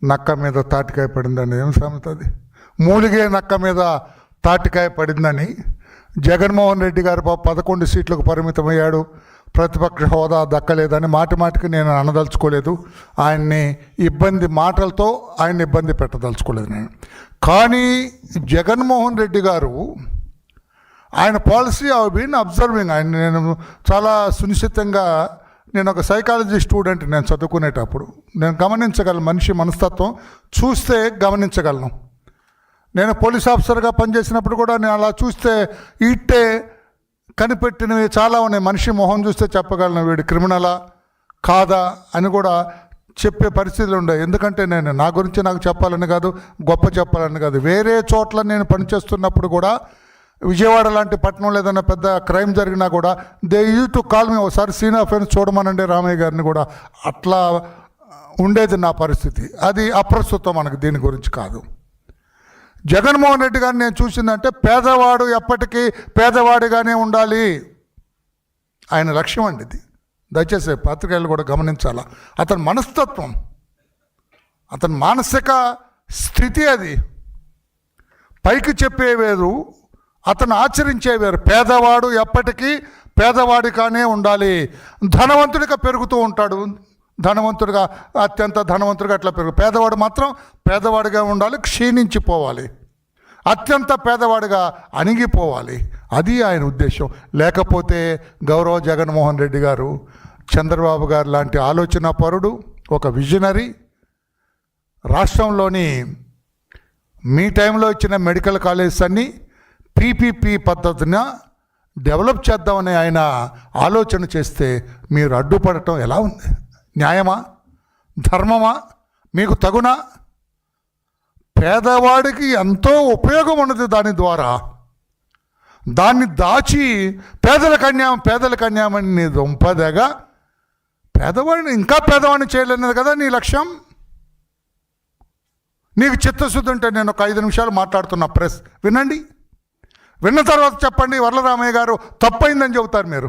నక్క మీద తాటికాయ పడిందని ఏం సామెత అది? మూలిగే నక్క మీద తాటికాయ పడిందని జగన్మోహన్ రెడ్డి గారు 11 సీట్లకు పరిమితమయ్యాడు, ప్రతిపక్ష హోదా దక్కలేదని మాటికి నేను అనదలుచుకోలేదు. మాటలతో ఆయన్ని ఇబ్బంది పెట్టదలుచుకోలేదు నేను. కానీ జగన్మోహన్ రెడ్డి గారు ఆయన పాలసీ ఐ బీన్ అబ్జర్వింగ్. ఆయన నేను చాలా సునిశ్చితంగా, నేను ఒక సైకాలజీ స్టూడెంట్, నేను చదువుకునేటప్పుడు నేను గమనించగలను, మనిషి మనస్తత్వం చూస్తే గమనించగలను. నేను పోలీస్ ఆఫీసర్గా పనిచేసినప్పుడు కూడా నేను అలా చూస్తే ఇట్టే కనిపెట్టినవి చాలా ఉన్నాయి. మనిషి మొహం చూస్తే చెప్పగలను వీడు క్రిమినలా కాదా అని కూడా చెప్పే పరిస్థితులు ఉండవు. ఎందుకంటే నేను నా గురించి నాకు చెప్పాలని కాదు, గొప్ప చెప్పాలని కాదు. వేరే చోట్ల నేను పనిచేస్తున్నప్పుడు కూడా విజయవాడ లాంటి పట్టణంలో ఏదైనా పెద్ద క్రైమ్ జరిగినా కూడా they use to call me, ఒకసారి సీన్ ఆఫ్ ఫెన్స్ చూడమనండి రామయ్య గారిని కూడా. అట్లా ఉండేది నా పరిస్థితి. అది అప్రస్తుతం, మనకు దీని గురించి కాదు. జగన్మోహన్ రెడ్డి గారిని నేను చూసిందంటే పేదవాడు ఎప్పటికీ పేదవాడిగానే ఉండాలి, ఆయన లక్ష్యం అండి ఇది. దయచేసి పాత్రికేయులు కూడా గమనించాలా. అతని మనస్తత్వం, అతని మానసిక స్థితి అది. పైకి చెప్పే వేరు, అతను ఆచరించే వేరు. పేదవాడు ఎప్పటికీ పేదవాడిగానే ఉండాలి. ధనవంతుడిగా పెరుగుతూ ఉంటాడు, ధనవంతుడిగా అత్యంత ధనవంతుడిగా అట్లా పేదవాడు మాత్రం పేదవాడిగా ఉండాలి, క్షీణించిపోవాలి, అత్యంత పేదవాడిగా అణిగిపోవాలి. అది ఆయన ఉద్దేశం. లేకపోతే గౌరవ జగన్మోహన్ రెడ్డి గారు చంద్రబాబు గారు లాంటి ఆలోచన పరుడు, ఒక విజనరీ, రాష్ట్రంలోని మీ టైంలో ఇచ్చిన మెడికల్ కాలేజెస్ అన్నీ పీపీపీ పద్ధతిన డెవలప్ చేద్దామని ఆయన ఆలోచన చేస్తే మీరు అడ్డుపడటం ఎలా ఉంది? న్యాయమా? ధర్మమా? మీకు తగునా? పేదవాడికి ఎంతో ఉపయోగం ఉన్నది దాని ద్వారా. దాన్ని దాచి పేదలకు అన్యాయమని దొంపదగా పేదవాడిని ఇంకా పేదవాడిని చేయలేనిది కదా నీ లక్ష్యం. నీకు చిత్తశుద్ధి ఉంటే నేను ఒక 5 నిమిషాలు మాట్లాడుతున్నా, ప్రెస్ వినండి. విన్న తర్వాత చెప్పండి వరలరామయ్య గారు తప్పైందని చెబుతారు. మీరు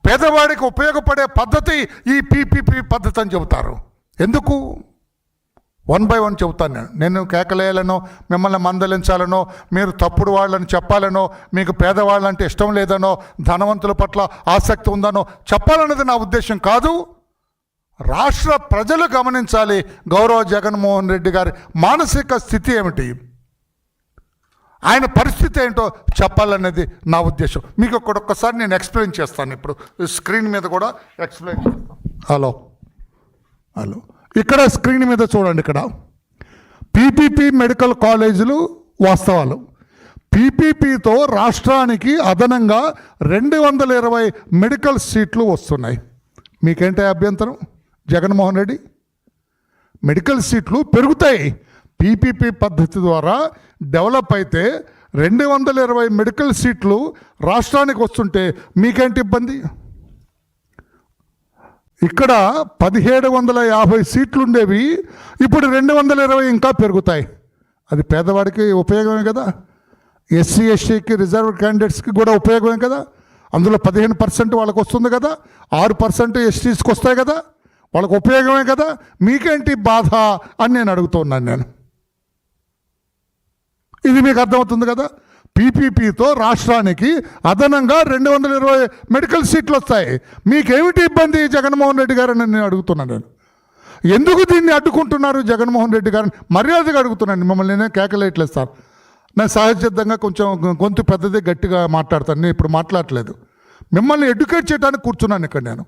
పేదవాడికి ఉపయోగపడే పద్ధతి ఈ పీపీపీ పద్ధతి అని చెబుతారు. ఎందుకు? 1 by 1 చెబుతాను నేను కేకలేయాలనో, మిమ్మల్ని మందలించాలనో, మీరు తప్పుడు వాళ్ళని చెప్పాలనో, మీకు పేదవాళ్ళంటే ఇష్టం లేదనో, ధనవంతుల పట్ల ఆసక్తి ఉందనో చెప్పాలన్నది నా ఉద్దేశం కాదు. రాష్ట్ర ప్రజలు గమనించాలి గౌరవ జగన్మోహన్ రెడ్డి గారి మానసిక స్థితి ఏమిటి, ఆయన పరిస్థితి ఏంటో చెప్పాలనేది నా ఉద్దేశం. మీకు ఒక్కసారి నేను ఎక్స్ప్లెయిన్ చేస్తాను. ఇప్పుడు స్క్రీన్ మీద కూడా ఎక్స్ప్లెయిన్ చేస్తాను. హలో, ఇక్కడ స్క్రీన్ మీద చూడండి. ఇక్కడ పీపీపీ మెడికల్ కాలేజీలు వాస్తవాలు. పీపీపీతో రాష్ట్రానికి అదనంగా 220 మెడికల్ సీట్లు వస్తున్నాయి. మీకేంటి అభ్యంతరం జగన్మోహన్ రెడ్డి? మెడికల్ సీట్లు పెరుగుతాయి. పీపీపీ పద్ధతి ద్వారా డెవలప్ అయితే 220 మెడికల్ సీట్లు రాష్ట్రానికి వస్తుంటే మీకేంటి ఇబ్బంది? ఇక్కడ 1750 సీట్లు ఉండేవి, ఇప్పుడు 220 ఇంకా పెరుగుతాయి. అది పేదవాడికి ఉపయోగమే కదా, ఎస్సీ ఎస్టీకి రిజర్వ్ క్యాండిడేట్స్కి కూడా ఉపయోగమే కదా. అందులో 15% వాళ్ళకి వస్తుంది కదా, 6% ఎస్టీస్కి వస్తాయి కదా, వాళ్ళకి ఉపయోగమే కదా. మీకేంటి బాధ అని నేను అడుగుతున్నాను. నేను ఇది మీకు అర్థమవుతుంది కదా. పీపీపీతో రాష్ట్రానికి అదనంగా 220 మెడికల్ సీట్లు వస్తాయి. మీకేమిటి ఇబ్బంది జగన్మోహన్ రెడ్డి గారు అని నేను అడుగుతున్నాను. నేను ఎందుకు దీన్ని అడ్డుకుంటున్నారు జగన్మోహన్ రెడ్డి గారిని మర్యాదగా అడుగుతున్నాను. మిమ్మల్ని నేనే కేకలేయట్లేదు సార్, నేను సహజసిద్ధంగా కొంచెం గొంతు పెద్దది గట్టిగా మాట్లాడతాను. నేను ఇప్పుడు మాట్లాడలేదు, మిమ్మల్ని ఎడ్యుకేట్ చేయడానికి కూర్చున్నాను ఇక్కడ. నేను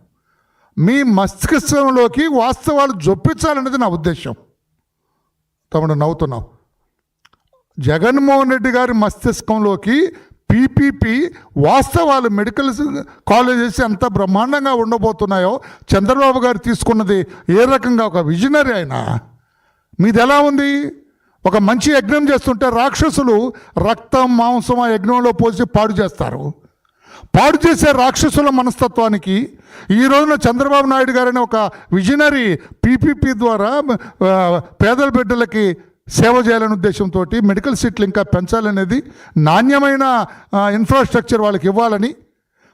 మీ మస్తిష్కంలోకి వాస్తవాలు జొప్పించాలనేది నా ఉద్దేశం. తమ్ముడు నవ్వుతున్నావు. జగన్మోహన్ రెడ్డి గారి మస్తిష్కంలోకి పీపీపీ వాస్తవాలు, మెడికల్ కాలేజెస్ ఎంత బ్రహ్మాండంగా ఉండబోతున్నాయో, చంద్రబాబు గారు తీసుకున్నది ఏ రకంగా, ఒక విజనరీ అయినా మీది ఎలా ఉంది? ఒక మంచి యజ్ఞం చేస్తుంటే రాక్షసులు రక్తం మాంసం ఆ యజ్ఞంలో పోసి పాడు చేస్తారు. పాడు చేసే రాక్షసుల మనస్తత్వానికి ఈ రోజున చంద్రబాబు నాయుడు గారని ఒక విజనరీ పీపీపీ ద్వారా పేదల బిడ్డలకి సేవ చేయాలనే ఉద్దేశంతో మెడికల్ సీట్లు ఇంకా పెంచాలనేది, నాణ్యమైన ఇన్ఫ్రాస్ట్రక్చర్ వాళ్ళకి ఇవ్వాలని,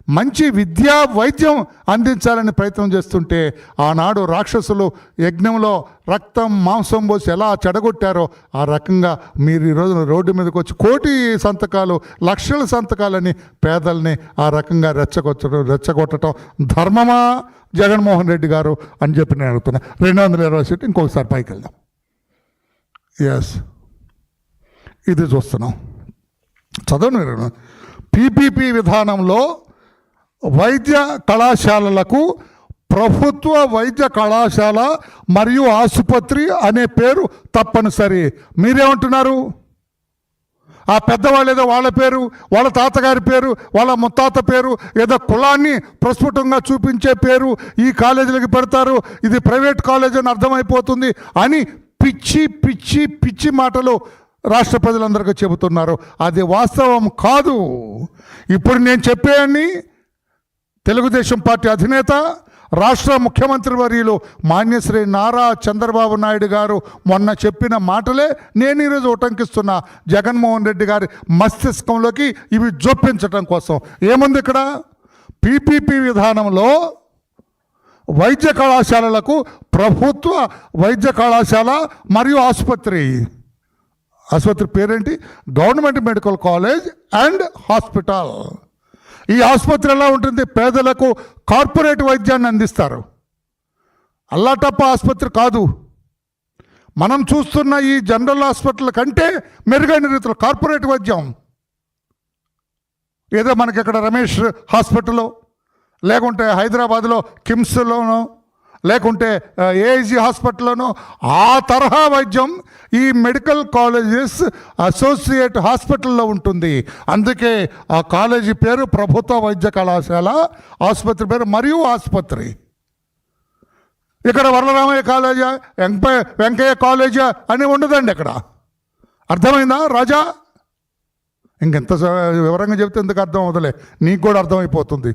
మంచి విద్యా వైద్యం అందించాలని ప్రయత్నం చేస్తుంటే ఆనాడు రాక్షసులు యజ్ఞంలో రక్తం మాంసం పోసి ఎలా చెడగొట్టారో ఆ రకంగా మీరు ఈరోజు రోడ్డు మీదకి వచ్చి 1,000,000 సంతకాలు, లక్షల సంతకాలని పేదల్ని ఆ రకంగా రెచ్చగొట్టడం ధర్మమా జగన్మోహన్ రెడ్డి గారు అని చెప్పి నేను అడుగుతున్నా. 220 సీట్లు ఇంకొకసారి పైకి వెళ్దాం. ఎస్, ఇది చూస్తున్నాం. చదవను. పీపీపీ విధానంలో వైద్య కళాశాలలకు ప్రభుత్వ వైద్య కళాశాల మరియు ఆసుపత్రి అనే పేరు తప్పనిసరి. మీరేమంటున్నారు? ఆ పెద్దవాళ్ళు ఏదో వాళ్ళ పేరు, వాళ్ళ తాతగారి పేరు, వాళ్ళ ముత్తాత పేరు, ఏదో కులాన్ని ప్రస్ఫుటంగా చూపించే పేరు ఈ కాలేజీలకు పెడతారు, ఇది ప్రైవేట్ కాలేజ్ అని అర్థమైపోతుంది అని పిచ్చి పిచ్చి పిచ్చి మాటలు రాష్ట్ర ప్రజలందరికీ చెబుతున్నారు. అది వాస్తవం కాదు. ఇప్పుడు నేను చెప్పేయన్ని తెలుగుదేశం పార్టీ అధినేత, రాష్ట్ర ముఖ్యమంత్రి వర్యులు మాన్యశ్రీ నారా చంద్రబాబు నాయుడు గారు మొన్న చెప్పిన మాటలే నేను ఈరోజు ఉటంకిస్తున్నా. జగన్మోహన్ రెడ్డి గారి మస్తిష్కంలోకి ఇవి జొప్పించడం కోసం. ఏముంది ఇక్కడ? పీపీపీ విధానంలో వైద్య కళాశాలలకు ప్రభుత్వ వైద్య కళాశాల మరియు ఆసుపత్రి పేరేంటి? Government medical college and hospital. ఈ ఆసుపత్రి ఎలా ఉంటుంది? పేదలకు కార్పొరేట్ వైద్యాన్ని అందిస్తారు. అల్లాటప్ప ఆసుపత్రి కాదు. మనం చూస్తున్న ఈ జనరల్ హాస్పిటల్ కంటే మెరుగైన రీతిలో కార్పొరేట్ వైద్యం. ఏదో మనకి ఇక్కడ రమేష్ హాస్పిటల్లో, లేకుంటే హైదరాబాద్లో కిమ్స్లోనో, లేకుంటే ఏఐజీ హాస్పిటల్లోనో ఆ తరహా వైద్యం ఈ మెడికల్ కాలేజెస్ అసోసియేట్ హాస్పిటల్లో ఉంటుంది. అందుకే ఆ కాలేజీ పేరు ప్రభుత్వ వైద్య కళాశాల, ఆసుపత్రి పేరు మరియు ఆసుపత్రి. ఇక్కడ వరలరామయ్య కాలేజా, వెంకయ్య కాలేజా అని ఉండదండి ఇక్కడ. అర్థమైందా రాజా? ఇంకెంత వివరంగా చెబితే ఎందుకు అర్థం అవుతలే, నీకు కూడా అర్థమైపోతుంది.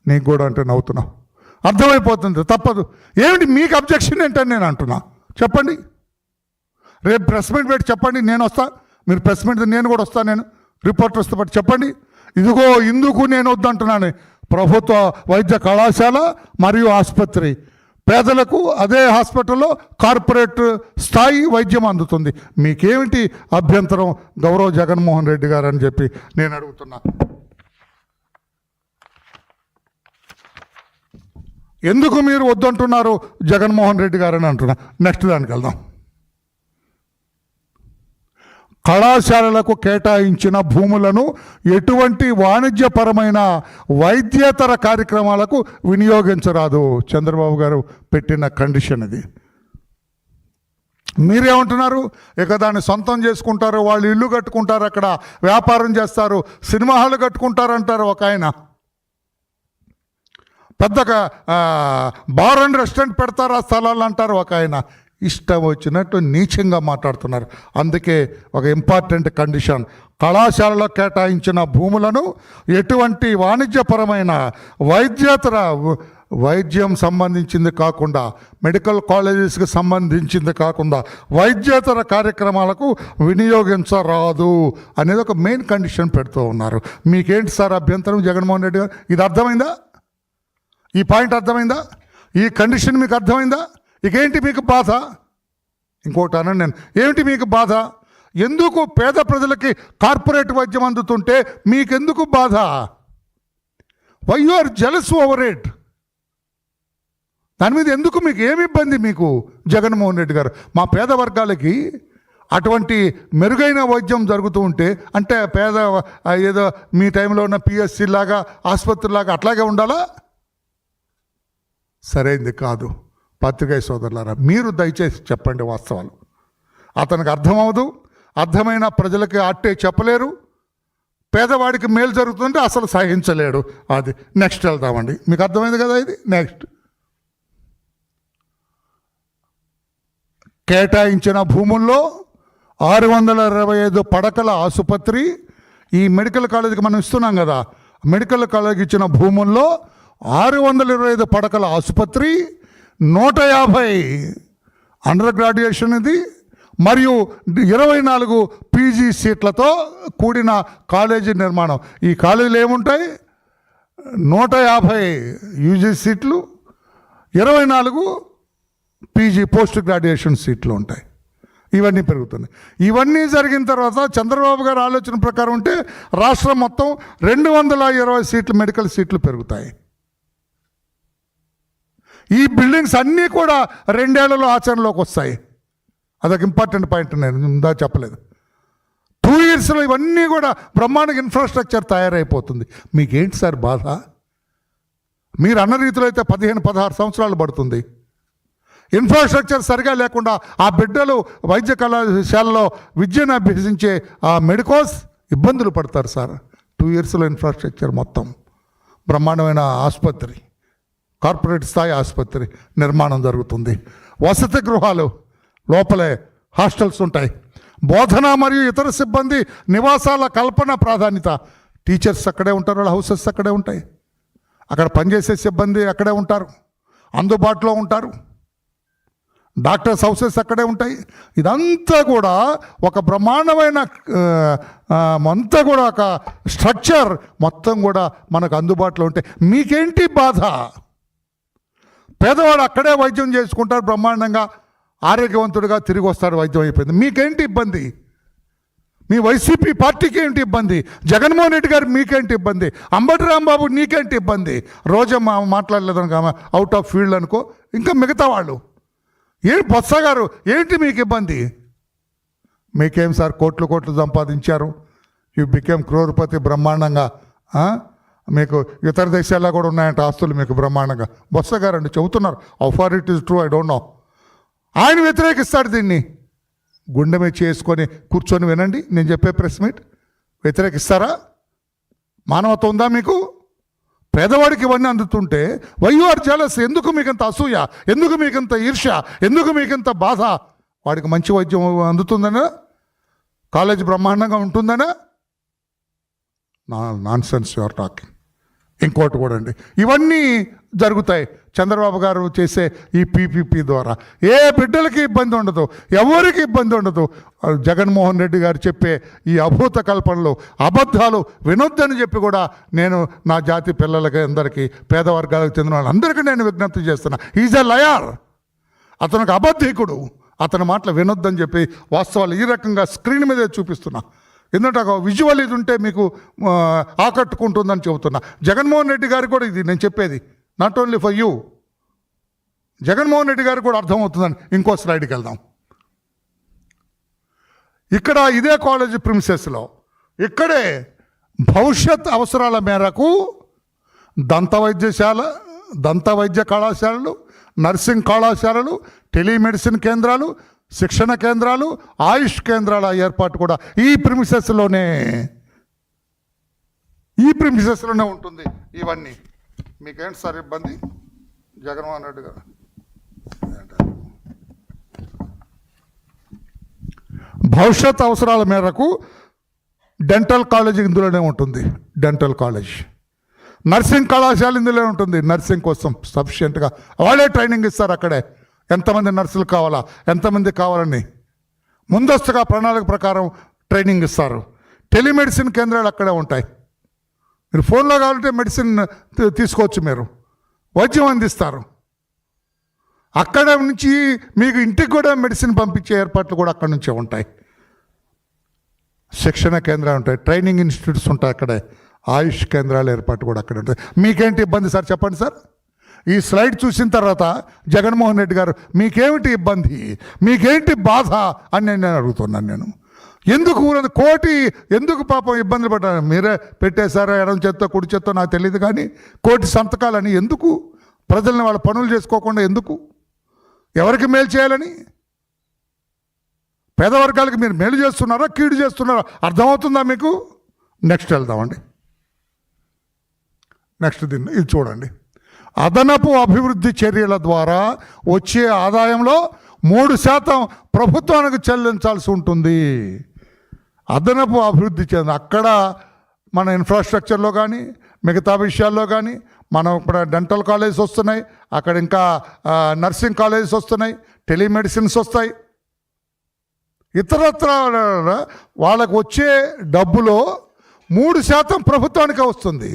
నీకు కూడా అంటే నవ్వుతున్నావు, అర్థమైపోతుంది, తప్పదు. ఏమిటి మీకు అబ్జెక్షన్ ఏంటని నేను అంటున్నా, చెప్పండి. రేపు ప్రెస్ మీట్ పెట్టి చెప్పండి, నేను వస్తా. మీరు ప్రెస్ మీట్ నేను కూడా వస్తాను, నేను రిపోర్టర్స్తో పాటు చెప్పండి. ఇదిగో ఇందుకు నేను వద్దంటున్నాను. ప్రభుత్వ వైద్య కళాశాల మరియు ఆసుపత్రి, పేదలకు అదే హాస్పిటల్లో కార్పొరేట్ స్థాయి వైద్యం అందుతుంది. మీకేమిటి అభ్యంతరం గౌరవ జగన్మోహన్ రెడ్డి గారు అని చెప్పి నేను అడుగుతున్నా. ఎందుకు మీరు వద్దంటున్నారు జగన్మోహన్ రెడ్డి గారు అని అంటున్నా. నెక్స్ట్ దానికి వెళ్దాం. కళాశాలలకు కేటాయించిన భూములను ఎటువంటి వాణిజ్యపరమైన వైద్యేతర కార్యక్రమాలకు వినియోగించరాదు. చంద్రబాబు గారు పెట్టిన కండిషన్ ఇది. మీరేమంటున్నారు? ఇక దాన్ని సొంతం చేసుకుంటారు, వాళ్ళు ఇల్లు కట్టుకుంటారు, అక్కడ వ్యాపారం చేస్తారు, సినిమా హాల్ కట్టుకుంటారంటారు ఒక ఆయన. పెద్దగా బార్ అండ్ రెస్టారెంట్ పెడతారు ఆ స్థలాలు అంటారు ఒక ఆయన. ఇష్టం వచ్చినట్టు నీచంగా మాట్లాడుతున్నారు. అందుకే ఒక ఇంపార్టెంట్ కండిషన్, కళాశాలలో కేటాయించిన భూములను ఎటువంటి వాణిజ్యపరమైన వైద్యేతర వైద్యం సంబంధించింది కాకుండా, మెడికల్ కాలేజెస్కి సంబంధించింది కాకుండా వైద్యేతర కార్యక్రమాలకు వినియోగించరాదు అనేది ఒక మెయిన్ కండిషన్ పెడుతూ ఉన్నారు. మీకేంటి సార్ అభ్యంతరం జగన్మోహన్ రెడ్డి గారు? ఇది అర్థమైందా? ఈ పాయింట్ అర్థమైందా? ఈ కండిషన్ మీకు అర్థమైందా? ఇకేంటి మీకు బాధ? ఇంకోటి అనండి నేను, ఏమిటి మీకు బాధ? ఎందుకు పేద ప్రజలకి కార్పొరేట్ వైద్యం అందుతుంటే మీకెందుకు బాధ? Why you are jealous over it? దాని మీద ఎందుకు మీకు ఏమి ఇబ్బంది? మీకు జగన్మోహన్ రెడ్డి గారు మా పేద వర్గాలకి అటువంటి మెరుగైన వైద్యం జరుగుతూ ఉంటే, అంటే పేద ఏదో మీ టైంలో ఉన్న పిఎస్సి లాగా ఆసుపత్రిలాగా అట్లాగే ఉండాలా? సరైంది కాదు. పత్రికా సోదరులారా, మీరు దయచేసి చెప్పండి వాస్తవాలు. అతనికి అర్థమవదు, అర్థమైన ప్రజలకి అట్టే చెప్పలేరు. పేదవాడికి మేలు జరుగుతుంటే అసలు సహించలేడు. అది నెక్స్ట్ వెళ్దామండి. మీకు అర్థమైంది కదా ఇది? నెక్స్ట్, కేటాయించిన భూముల్లో 625 పడకల ఆసుపత్రి, ఈ మెడికల్ కాలేజీకి మనం ఇస్తున్నాం కదా, మెడికల్ కాలేజీకి ఇచ్చిన భూముల్లో 625 పడకల ఆసుపత్రి, 150 అండర్ గ్రాడ్యుయేషన్ ఇది, మరియు 24 పీజీ సీట్లతో కూడిన కాలేజీ నిర్మాణం. ఈ కాలేజీలు ఏముంటాయి? 150 యూజీ సీట్లు, 24 పీజీ పోస్ట్ గ్రాడ్యుయేషన్ సీట్లు ఉంటాయి. ఇవన్నీ పెరుగుతున్నాయి. ఇవన్నీ జరిగిన తర్వాత చంద్రబాబు గారి ఆలోచన ప్రకారం ఉంటే రాష్ట్రం మొత్తం 220 సీట్లు మెడికల్ సీట్లు పెరుగుతాయి. ఈ బిల్డింగ్స్ అన్నీ కూడా 2 ఏళ్లలో ఆచరణలోకి వస్తాయి. అదొక ఇంపార్టెంట్ పాయింట్, నేను ఇందా చెప్పలేదు. 2 ఇయర్స్లో ఇవన్నీ కూడా బ్రహ్మాండంగా ఇన్ఫ్రాస్ట్రక్చర్ తయారైపోతుంది. మీకేంటి సార్ బాధ? మీరు అన్న రీతిలో అయితే 15-16 సంవత్సరాలు పడుతుంది. ఇన్ఫ్రాస్ట్రక్చర్ సరిగా లేకుండా ఆ బిడ్డలు వైద్య కళాశాలలో విద్యను అభ్యసించే ఆ మెడికోస్ ఇబ్బందులు పడతారు సార్. 2 ఇయర్స్లో ఇన్ఫ్రాస్ట్రక్చర్ మొత్తం బ్రహ్మాండమైన ఆసుపత్రి, కార్పొరేట్ స్థాయి ఆసుపత్రి నిర్మాణం జరుగుతుంది. వసతి గృహాలు, లోపలే హాస్టల్స్ ఉంటాయి. బోధన మరియు ఇతర సిబ్బంది నివాసాల కల్పన ప్రాధాన్యత. టీచర్స్ అక్కడే ఉంటారు, వాళ్ళ హౌసెస్ అక్కడే ఉంటాయి. అక్కడ పనిచేసే సిబ్బంది అక్కడే ఉంటారు, అందుబాటులో ఉంటారు. డాక్టర్స్ హౌసెస్ అక్కడే ఉంటాయి. ఇదంతా కూడా ఒక బ్రహ్మాండమైన అంతా కూడా ఒక స్ట్రక్చర్ మొత్తం కూడా మనకు అందుబాటులో ఉంటే మీకేంటి బాధ? పేదవాడు అక్కడే వైద్యం చేసుకుంటారు, బ్రహ్మాండంగా ఆరోగ్యవంతుడిగా తిరిగి వస్తాడు, వైద్యం అయిపోయింది. మీకేంటి ఇబ్బంది? మీ వైసీపీ పార్టీకి ఏంటి ఇబ్బంది? జగన్మోహన్ రెడ్డి గారు మీకేంటి ఇబ్బంది? అంబటి రాంబాబు నీకేంటి ఇబ్బంది? రోజా మాట్లాడలేదనుకో, అవుట్ ఆఫ్ ఫీల్డ్ అనుకో. ఇంకా మిగతా వాళ్ళు ఏంటి? బొత్స గారు ఏంటి మీకు ఇబ్బంది? మీకేం సార్, కోట్లు సంపాదించారు, యూ బికేమ్ క్రోర్పతి బ్రహ్మాండంగా. మీకు ఇతర దేశాల్లో కూడా ఉన్నాయంట ఆస్తులు మీకు బ్రహ్మాండంగా. బొత్స గారు అండి చెబుతున్నారు. How far it is true I don't know. ఆయన వ్యతిరేకిస్తాడు దీన్ని. గుండె మీద చేసుకొని కూర్చొని వినండి నేను చెప్పే ప్రెస్ మీట్. వ్యతిరేకిస్తారా? మానవత్వం ఉందా మీకు? పేదవాడికి ఇవన్నీ అందుతుంటే వై యు ఆర్ జెలస్? ఎందుకు మీకంత అసూయ? ఎందుకు మీకంత ఈర్ష్య? ఎందుకు మీకంత బాధ? వాడికి మంచి వైద్యం అందుతుందనా? కాలేజ్ బ్రహ్మాండంగా ఉంటుందనా? Nonsense you are talking. ఇంకోటి కూడా అండి, ఇవన్నీ జరుగుతాయి చంద్రబాబు గారు చేసే ఈ పీపీపీ ద్వారా. ఏ బిడ్డలకి ఇబ్బంది ఉండదు, ఎవరికి ఇబ్బంది ఉండదు. జగన్మోహన్ రెడ్డి గారు చెప్పే ఈ అభూత కల్పనలు, అబద్ధాలు వినొద్దని చెప్పి కూడా నేను నా జాతి పిల్లలకి అందరికీ, పేద వర్గాలకు చెందిన వాళ్ళందరికీ నేను విజ్ఞప్తి చేస్తున్నా. Is a liar. అతనికి అబద్ధికుడు. అతని మాటలు వినొద్దని చెప్పి వాస్తవాలు ఈ రకంగా స్క్రీన్ మీదే చూపిస్తున్నా. ఎందుకంటే ఒక విజువల్ ఇది ఉంటే మీకు ఆకట్టుకుంటుందని చెబుతున్నా. జగన్మోహన్ రెడ్డి గారు కూడా ఇది నేను చెప్పేది not only for you, Jaganmohan Reddy గారు కూడా అర్థమవుతుందని. ఇంకో స్లైడ్కి వెళ్దాం. ఇక్కడ ఇదే కాలేజీ ప్రిమిసెస్లో ఇక్కడే భవిష్యత్ అవసరాల మేరకు దంత వైద్య కళాశాలలు, నర్సింగ్ కళాశాలలు, టెలిమెడిసిన్ కేంద్రాలు, శిక్షణ కేంద్రాలు, ఆయుష్ కేంద్రాల ఏర్పాటు కూడా ఈ ప్రిమిసెస్లోనే ఉంటుంది. ఇవన్నీ మీకేంటి సార్ ఇబ్బంది? జగన్మోహన్ రెడ్డి గారు భవిష్యత్ అవసరాల మేరకు డెంటల్ కాలేజ్ ఇందులోనే ఉంటుంది. డెంటల్ కాలేజ్, నర్సింగ్ కళాశాల ఇందులోనే ఉంటుంది. నర్సింగ్ కోసం సఫిషియెంట్గా వాళ్ళే ట్రైనింగ్ ఇస్తారు. అక్కడే ఎంతమంది నర్సులు కావాలా, ఎంతమంది కావాలని ముందస్తుగా ప్రణాళిక ప్రకారం ట్రైనింగ్ ఇస్తారు. టెలిమెడిసిన్ కేంద్రాలు అక్కడే ఉంటాయి. మీరు ఫోన్లో కావాలంటే మెడిసిన్ తీసుకోవచ్చు, మీరు వైద్యం అందిస్తారు. అక్కడ నుంచి మీకు ఇంటికి కూడా మెడిసిన్ పంపించే ఏర్పాట్లు కూడా అక్కడ నుంచే ఉంటాయి. శిక్షణ కేంద్రాలు ఉంటాయి, ట్రైనింగ్ ఇన్స్టిట్యూట్స్ ఉంటాయి అక్కడే, ఆయుష్ కేంద్రాల ఏర్పాటు కూడా అక్కడ ఉంటాయి. మీకేంటి ఇబ్బంది సార్ చెప్పండి సార్? ఈ స్లైడ్ చూసిన తర్వాత జగన్మోహన్ రెడ్డి గారు మీకేమిటి ఇబ్బంది, మీకేంటి బాధ అని నేను అడుగుతున్నాను. నేను ఎందుకు కోటి ఎందుకు పాపం ఇబ్బందులు పడ్డాను? మీరే పెట్టేశారా ఎడం చేత్తో కుడి చేత్తో నాకు తెలియదు, కానీ కోటి సంతకాలని ఎందుకు? ప్రజల్ని వాళ్ళ పనులు చేసుకోకుండా ఎందుకు? ఎవరికి మేలు చేయాలని? పేదవర్గాలకి మీరు మేలు చేస్తున్నారా, కీడు చేస్తున్నారా? అర్థమవుతుందా మీకు? నెక్స్ట్ వెళ్దామండి. నెక్స్ట్ దీన్ని ఇది చూడండి. అదనపు అభివృద్ధి చర్యల ద్వారా వచ్చే ఆదాయంలో 3% ప్రభుత్వానికి చెల్లించాల్సి ఉంటుంది. అదనపు అభివృద్ధి చెంది అక్కడ మన ఇన్ఫ్రాస్ట్రక్చర్లో కానీ మిగతా విషయాల్లో కానీ మనం ఇప్పుడు డెంటల్ కాలేజెస్ వస్తున్నాయి, అక్కడ ఇంకా నర్సింగ్ కాలేజెస్ వస్తున్నాయి, టెలిమెడిసిన్స్ వస్తాయి. ఇతరత్ర వాళ్ళకు వచ్చే డబ్బులో 3% ప్రభుత్వానికే వస్తుంది.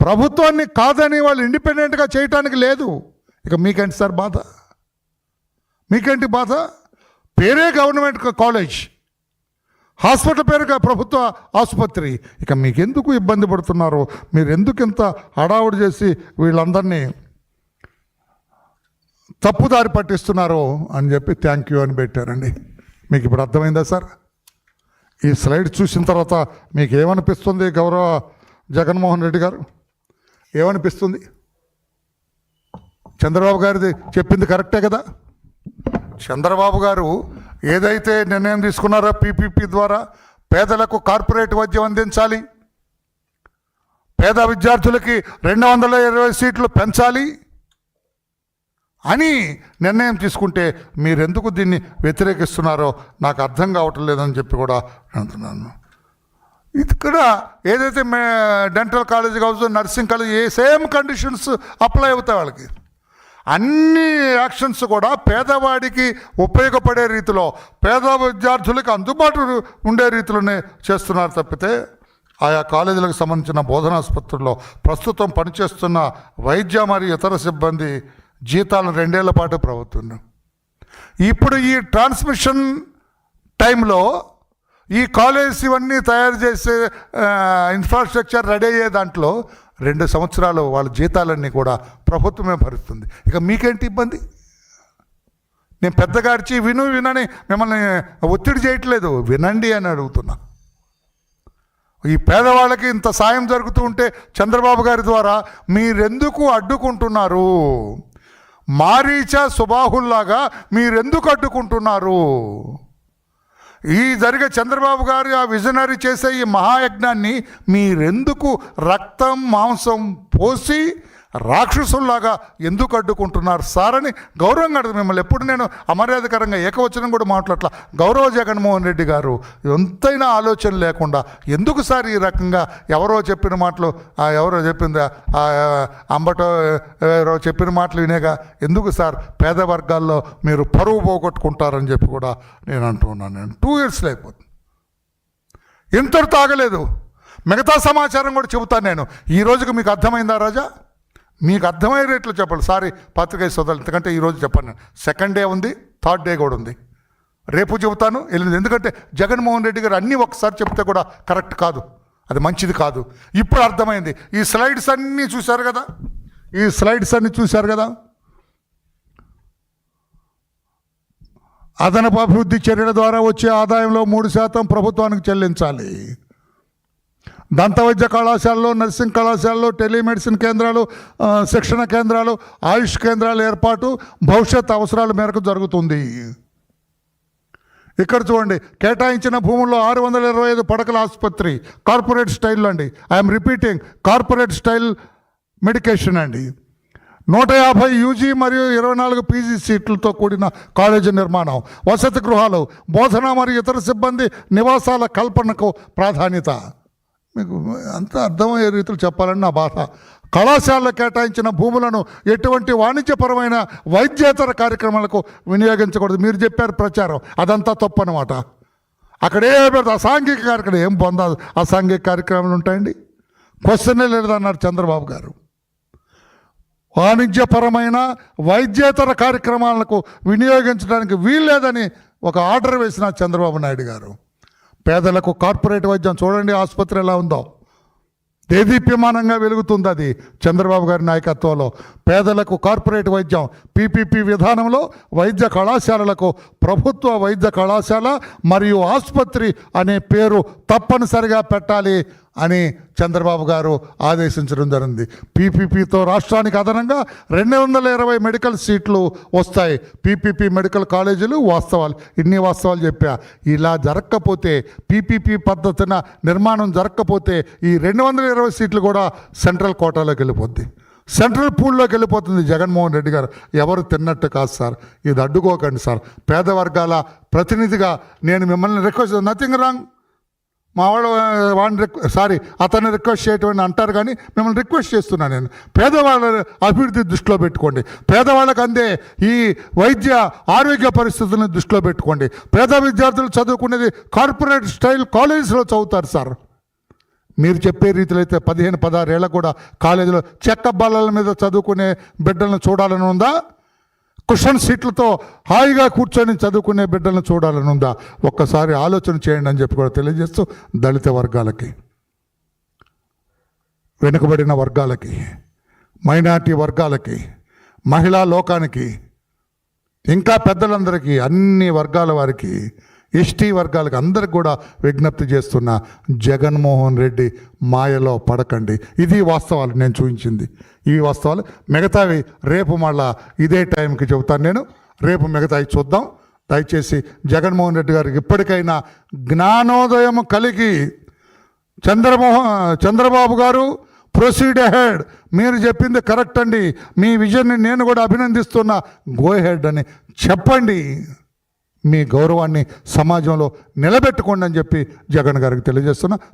ప్రభుత్వాన్ని కాదని వాళ్ళు ఇండిపెండెంట్గా చేయటానికి లేదు. ఇక మీకేంటి సార్ బాధ? మీకేంటి బాధ? పేరే గవర్నమెంట్ కాలేజ్, హాస్పిటల్ పేరుగా ప్రభుత్వ ఆసుపత్రి. ఇక మీకెందుకు ఇబ్బంది పడుతున్నారో, మీరు ఎందుకు ఇంత హడావుడి చేసి వీళ్ళందరినీ తప్పుదారి పట్టిస్తున్నారో అని చెప్పి థ్యాంక్ యూ అని పెట్టారండి. మీకు ఇప్పుడు అర్థమైందా సార్? ఈ స్లైడ్ చూసిన తర్వాత మీకు ఏమనిపిస్తుంది? గౌరవ జగన్మోహన్ రెడ్డి గారు ఏమనిపిస్తుంది? చంద్రబాబు గారిది చెప్పింది కరెక్టే కదా? చంద్రబాబు గారు ఏదైతే నిర్ణయం తీసుకున్నారో పీపీపీ ద్వారా పేదలకు కార్పొరేట్ వైద్యం అందించాలి, పేద విద్యార్థులకి 220 సీట్లు పెంచాలి అని నిర్ణయం తీసుకుంటే మీరెందుకు దీన్ని వ్యతిరేకిస్తున్నారో నాకు అర్థం కావటం లేదని చెప్పి కూడా అంటున్నాను. ఇక్కడ ఏదైతే డెంటల్ కాలేజ్ కావచ్చు, నర్సింగ్ కాలేజ్, ఏ సేమ్ కండిషన్స్ అప్లై అవుతాయి వాళ్ళకి. అన్ని యాక్షన్స్ కూడా పేదవాడికి ఉపయోగపడే రీతిలో, పేద విద్యార్థులకు అందుబాటు ఉండే రీతిలోనే చేస్తున్నారు తప్పితే ఆయా కాలేజీలకు సంబంధించిన బోధనాసుపత్రుల్లో ప్రస్తుతం పనిచేస్తున్న వైద్య మరియు ఇతర సిబ్బంది జీతాలను 2 ఏళ్ల పాటు ప్రభుత్వం. ఇప్పుడు ఈ ట్రాన్స్మిషన్ టైంలో ఈ కాలేజ్ ఇవన్నీ తయారు చేసే ఇన్ఫ్రాస్ట్రక్చర్ రెడీ అయ్యే దాంట్లో 2 సంవత్సరాలు వాళ్ళ జీతాలన్నీ కూడా ప్రభుత్వమే భరిస్తుంది. ఇక మీకేంటి ఇబ్బంది? నేను పెద్దగా అరిచి వినని మిమ్మల్ని ఒత్తిడి చేయట్లేదు, వినండి అని అడుగుతున్నా. ఈ పేదవాళ్ళకి ఇంత సాయం జరుగుతూ ఉంటే చంద్రబాబు గారి ద్వారా మీరెందుకు అడ్డుకుంటున్నారు? మారీచా సుబాహుల్లాగా మీరెందుకు అడ్డుకుంటున్నారు? ఈ జరిగే చంద్రబాబు గారు ఆ విజనరీ చేసే ఈ మహాయజ్ఞాన్ని మీరెందుకు రక్తం మాంసం పోసి రాక్షసుల్లాగా ఎందుకు అడ్డుకుంటున్నారు సార్ అని గౌరవంగా అడుగు. మిమ్మల్ని ఎప్పుడు నేను అమర్యాదకరంగా ఏకవచనం కూడా మాట్లాడలా. గౌరవ జగన్మోహన్ రెడ్డి గారు ఎంతైనా ఆలోచన లేకుండా ఎందుకు సార్ ఈ రకంగా ఎవరో చెప్పిన మాటలు, ఎవరో చెప్పింది అంబటో ఎవరో చెప్పిన మాటలు వినేగా ఎందుకు సార్ పేద వర్గాల్లో మీరు పరువు పోగొట్టుకుంటారని చెప్పి కూడా నేను అంటున్నాను. నేను 2 years అయిపోతుంది, ఇంతటితో ఆగలేదు. మిగతా సమాచారం కూడా చెబుతాను నేను. ఈ రోజుకి మీకు అర్థమైందా రాజా? మీకు అర్థమయ్యే రేట్లు చెప్పాలి. సారీ పత్రికా సోదరులు, ఎందుకంటే ఈరోజు చెప్పాను. 2nd డే ఉంది, 3rd డే కూడా ఉంది. రేపు చెబుతాను, వెళ్ళింది. ఎందుకంటే జగన్మోహన్ రెడ్డి గారు అన్నీ ఒకసారి చెప్తే కూడా కరెక్ట్ కాదు, అది మంచిది కాదు. ఇప్పుడు అర్థమైంది. ఈ స్లైడ్స్ అన్నీ చూశారు కదా, ఈ స్లైడ్స్ అన్నీ చూశారు కదా. అదనపు అభివృద్ధి చర్యల ద్వారా వచ్చే ఆదాయంలో 3% ప్రభుత్వానికి చెల్లించాలి. దంత వైద్య కళాశాలలో, నర్సింగ్ కళాశాలలో, టెలిమెడిసిన్ కేంద్రాలు, శిక్షణ కేంద్రాలు, ఆయుష్ కేంద్రాల ఏర్పాటు భవిష్యత్ అవసరాల మేరకు జరుగుతుంది. ఇక్కడ చూడండి, కేటాయించిన భూముల్లో 625 పడకల ఆసుపత్రి, కార్పొరేట్ స్టైల్ అండి. I'm repeating, corporate style medication అండి. 150 యూజీ మరియు 24 పీజీ సీట్లతో కూడిన కాలేజీ నిర్మాణం, వసతి గృహాలు, బోధన మరియు ఇతర సిబ్బంది నివాసాల కల్పనకు ప్రాధాన్యత. మీకు అంత అర్థమయ్యే రీతిలో చెప్పాలని నా బాధ. కళాశాలలో కేటాయించిన భూములను ఎటువంటి వాణిజ్యపరమైన వైద్యేతర కార్యక్రమాలకు వినియోగించకూడదు. మీరు చెప్పారు ప్రచారం, అదంతా తప్పు అనమాట. అక్కడే అసాంఘిక కార్యక్రమం ఏం పొందాలి? అసాంఘిక కార్యక్రమాలు ఉంటాయండి? క్వశ్చనే లేదన్నారు చంద్రబాబు గారు. వాణిజ్యపరమైన వైద్యేతర కార్యక్రమాలకు వినియోగించడానికి వీల్లేదని ఒక ఆర్డర్ వేసిన చంద్రబాబు నాయుడు గారు. పేదలకు కార్పొరేట్ వైద్యం చూడండి, ఆసుపత్రి ఎలా ఉందో, దేదీప్యమానంగా వెలుగుతుంది. అది చంద్రబాబు గారి నాయకత్వంలో. పేదలకు కార్పొరేట్ వైద్యం పీపీపీ విధానంలో వైద్య కళాశాలలకు ప్రభుత్వ వైద్య కళాశాల మరియు ఆసుపత్రి అనే పేరు తప్పనిసరిగా పెట్టాలి అని చంద్రబాబు గారు ఆదేశించడం జరిగింది. పీపీపీతో రాష్ట్రానికి అదనంగా 220 మెడికల్ సీట్లు వస్తాయి. పీపీపీ మెడికల్ కాలేజీలు. వాస్తవాలు, ఇన్ని వాస్తవాలు చెప్పా. ఇలా జరగకపోతే, పీపీపీ పద్ధతిన నిర్మాణం జరగకపోతే ఈ 220 సీట్లు కూడా సెంట్రల్ కోటాలోకి వెళ్ళిపోద్ది, సెంట్రల్ పూల్లోకి వెళ్ళిపోతుంది. జగన్మోహన్ రెడ్డి గారు ఎవరు తిన్నట్టు కాదు సార్, ఇది అడ్డుకోకండి సార్. పేద వర్గాల ప్రతినిధిగా నేను మిమ్మల్ని రిక్వెస్ట్, నథింగ్ రాంగ్, మా వాళ్ళు అతన్ని రిక్వెస్ట్ చేయటం అని అంటారు, కానీ మిమ్మల్ని రిక్వెస్ట్ చేస్తున్నాను నేను, పేదవాళ్ళ అభివృద్ధి దృష్టిలో పెట్టుకోండి, పేదవాళ్ళకు అందే ఈ వైద్య ఆరోగ్య పరిస్థితులను దృష్టిలో పెట్టుకోండి. పేద విద్యార్థులు చదువుకునేది కార్పొరేట్ స్టైల్ కాలేజెస్లో చదువుతారు సార్. మీరు చెప్పే రీతిలో అయితే 15-16 ఏళ్ళకు కూడా కాలేజీలో చెక్క బల్లల మీద చదువుకునే బిడ్డలను చూడాలని ఉందా? కుషన్ సీట్లతో హాయిగా కూర్చొని చదువుకునే బిడ్డలను చూడాలని ఉందా? ఒక్కసారి ఆలోచన చేయండి అని చెప్పి కూడా తెలియజేస్తూ, దళిత వర్గాలకి, వెనుకబడిన వర్గాలకి, మైనారిటీ వర్గాలకి, మహిళా లోకానికి, ఇంకా పెద్దలందరికీ, అన్ని వర్గాల వారికి, ఎస్టీ వర్గాలకు అందరికి కూడా విజ్ఞప్తి చేస్తున్న, జగన్మోహన్ రెడ్డి మాయలో పడకండి. ఇది వాస్తవాలు నేను చూపించింది, ఇవి వాస్తవాలు. మిగతావి రేపు మళ్ళా ఇదే టైంకి చెబుతాను నేను. రేపు మిగతావి చూద్దాం. దయచేసి జగన్మోహన్ రెడ్డి గారికి ఇప్పటికైనా జ్ఞానోదయం కలిగి, చంద్రబాబు గారు ప్రొసీడ్ అహెడ్, మీరు చెప్పింది కరెక్ట్ అండి, మీ విజన్ని నేను కూడా అభినందిస్తున్నా, గో హెడ్ అని చెప్పండి. మీ గౌరవాన్ని సమాజంలో నిలబెట్టుకోండి అని చెప్పి జగన్ గారికి తెలియజేస్తున్నా.